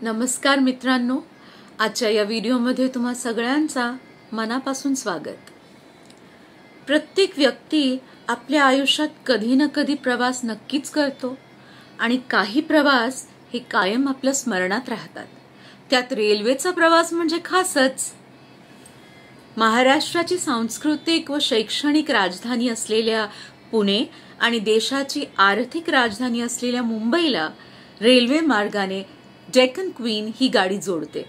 नमस्कार मित्रांनो, आजच्या या व्हिडिओमध्ये तुम्हा सगळ्यांचा मनापासून स्वागत। प्रत्येक व्यक्ती आपल्या आयुष्यात कधी ना कधी प्रवास नक्कीच करतो आणि काही प्रवास हे कायम आपल्या स्मरणात राहतात। त्यात रेल्वेचा प्रवास म्हणजे खासच। महाराष्ट्राची सांस्कृतिक व शैक्षणिक राजधानी असलेल्या पुणे आणि देशाची आर्थिक राजधानी असलेल्या मुंबईला रेल्वे मार्गाने डेक्कन क्वीन ही गाडी जोडते।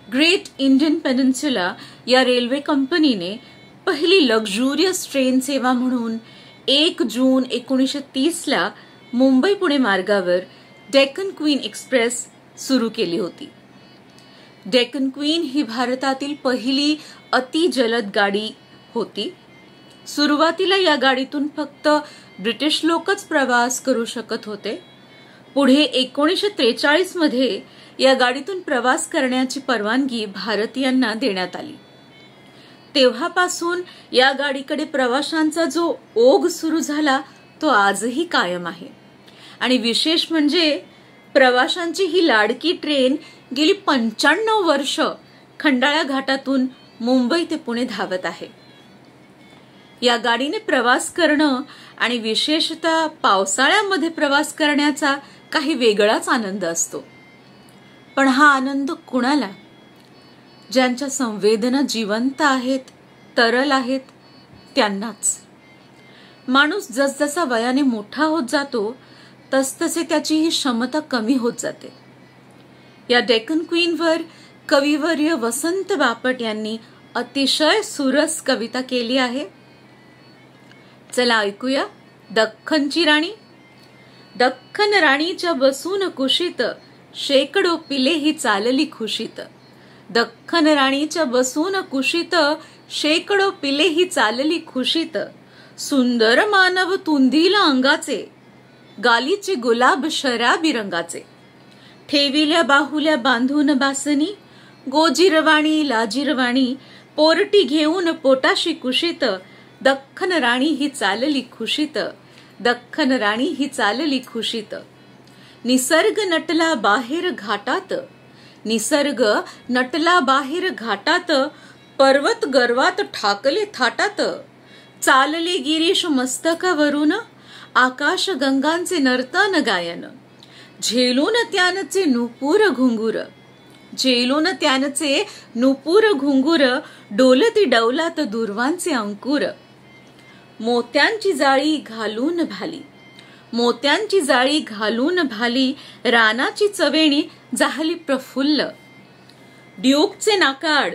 ग्रेट इंडियन पेनिन्सुला या रेल्वे कंपनीने पहिली लक्झुरियस ट्रेन सेवा म्हणून 1 जून 1930 ला मुंबई पुणे मार्गावर डेक्कन क्वीन एक्सप्रेस सुरू केली होती। डेक्कन क्वीन ही भारतातील पहिली अतिजलद गाडी होती। सुरुवातीला या गाडीतून फक्त ब्रिटिश लोकच प्रवास करू शकत होते। पुढे 1943 मध्ये या गाडीतून प्रवास करण्याची परवानगी भारतीयांना देण्यात आली। तेव्हापासून या गाडीकडे प्रवाशांचा जो ओघ सुरू झाला तो आजही कायम आहे। आणि विशेष म्हणजे प्रवाशांची ही लाडकी ट्रेन गेली 95 वर्ष खंडाळा घाटातून मुंबई ते पुणे धावत आहे। या गाडीने प्रवास करणं आणि विशेषतः पावसाळ्यामध्ये प्रवास करण्याचा काही वेगळाच आनंद असतो। पण हा आनंद कुणाला? ज्यांच्या संवेदना जिवंत आहेत, तरल आहेत, त्यांनाच। माणूस जसजसा वयाने मोठा होत जातो तसतसे त्याची ही क्षमता कमी होत जाते। या डेक्कन क्वीनवर कविवर्य वसंत बापट यांनी अतिशय सुरस कविता केली आहे। चला ऐकूया। दख्खनची राणी। दख्खन राणीच्या बसून कुशीत शेकडो पिले ही चालली खुशीत। दख्खन राणीच्या बसून कुशीत शेकडो पिले ही चालली खुशीत। सुंदर मानव तुंदीला अंगाचे, गालीचे गुलाब शराबी रंगाचे। ठेविल्या बाहुल्या बांधून बासनी, गोजीरवाणी लाजीरवाणी पोरटी घेऊन पोटाशी कुशीत। दख्खन राणी ही चालली खुशीत, दख्खन राणी ही चालली खुशीत। निसर्ग नटला बाहेर घाटात, निसर्ग नटला बाहेर घाटात। पर्वत गर्वात ठाकले थाटात, चालले गिरीश मस्तकावरून आकाश गंगांचे नर्तन गायन। झेलून त्यांचे नुपूर घुंगूर, झेलून त्यांचे नुपूर घुंगूर। डोलती डौलात दुर्वांचे अंकुर। मोत्यांची जाळी घालून भाली, मोत्यांची जाळी घालून भाली। रानाची चवेणी जाहली प्रफुल्ल। ड्यूकचे नाकाड,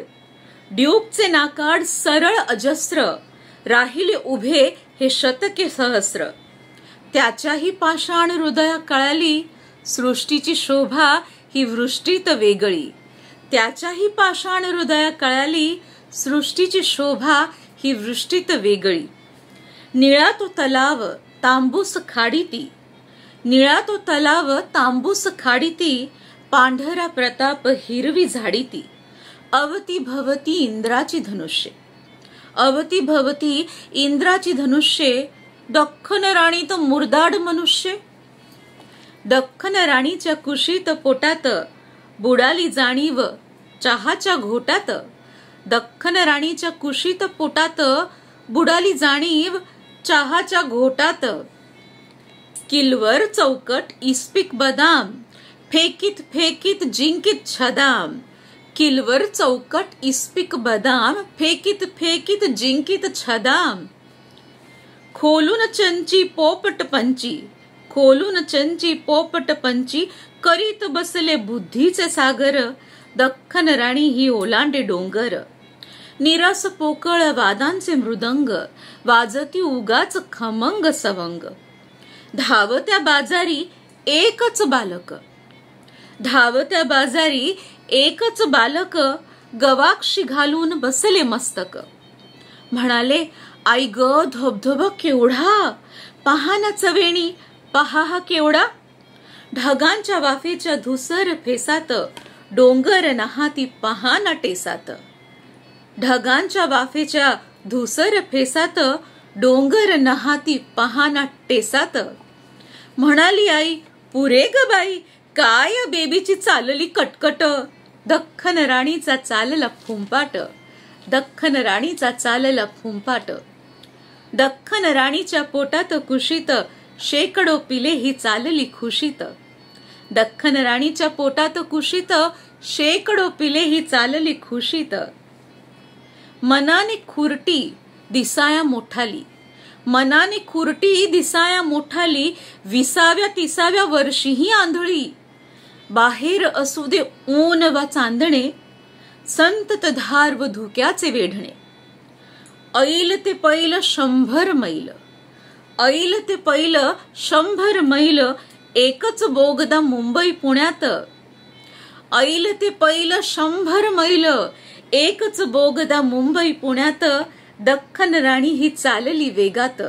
ड्यूकचे नाकाड सरळ अजस्र। राहिले उभे हे शतके सहस्र। त्याच्याही पाषाण हृदया कळाली, सृष्टीची शोभा ही वृष्टीत वेगळी। त्याच्याही पाषाण हृदया कळाली, सृष्टीची शोभा ही वृष्टीत वेगळी। निळा तो तलाव तांबूस खाडीती, निळा तो तलाव तांबूस खाडीती। पांढरा प्रताप हिरवी झाडीती। अवती भवती इंद्राची धनुष्ये, अवती भवती इंद्राची धनुष्ये। दख्खन राणी तो मुरदाड मनुष्य। दख्खन राणीच्या कुशीत पोटात बुडाली जाणीव चहाच्या घोटात। दख्खन राणीच्या कुशीत पोटात बुडाली जाणीव चहाच्या घोटात। किलवर चौकट इस्पिक बदाम, फेकीत फेकीत जिंकीत छदाम। किलवर चौकट इस्पिक बदाम, फेकीत फेकीत जिंकीत छदाम। खोलून चंची पोपट पंची, खोलून चंची पोपट पंची। करीत बसले बुद्धीचे सागर, दख्खन राणी ही ओलांडे डोंगर। निरास पोकळ वादांचे मृदंग, वाजती उगाच खमंग सवंग। धावत्या बाजारी एकच बालक, धावत्या बाजारी एकच बालक। गवाक्षी घालून बसले मस्तक। म्हणाले आई ग धबधबा केवढा, पहा ना चवेणी पहा हा केवढा। ढगांच्या वाफेच्या धुसर फेसात, डोंगर नहाती पहा ना टेसात। ढगांच्या वाफेच्या धुसर फेसात, डोंगर नहाती पहा ना टेसात। म्हणाली आई पुरे ग बाई काय या बेबीची चालली कटकट, दख्खन राणीचा चालला फुंपाट, दख्खन राणीचा चालला फुंपाट. दख्खन राणीच्या पोटात कुशीत, शेकडो पिले ही चालली खुशीत. दख्खन राणीच्या पोटात कुशीत, शेकडो पिले ही चालली खुशीत. मनाने खुरटी दिसाया मोठाली, मनाने खुरटी दिसाया मोठाली, 20व्या-30व्या वर्षीही आंधळी. बाहेर असू दे ऊन वा चांदणे, संततधार व धुक्याचे वेढणे. ऐल ते पैल 100 मैल, ऐल ते पैल 100 मैल, एकच बोगदा मुंबई पुण्यात. ऐल ते पैल 100 मैल, एकच बोगदा मुंबई पुण्यात. दख्खन राणी ही चालली वेगात,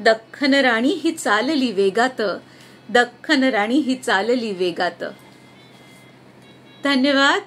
दख्खन राणी ही चालली वेगात, दख्खन राणी ही चालली वेगात. धन्यवाद.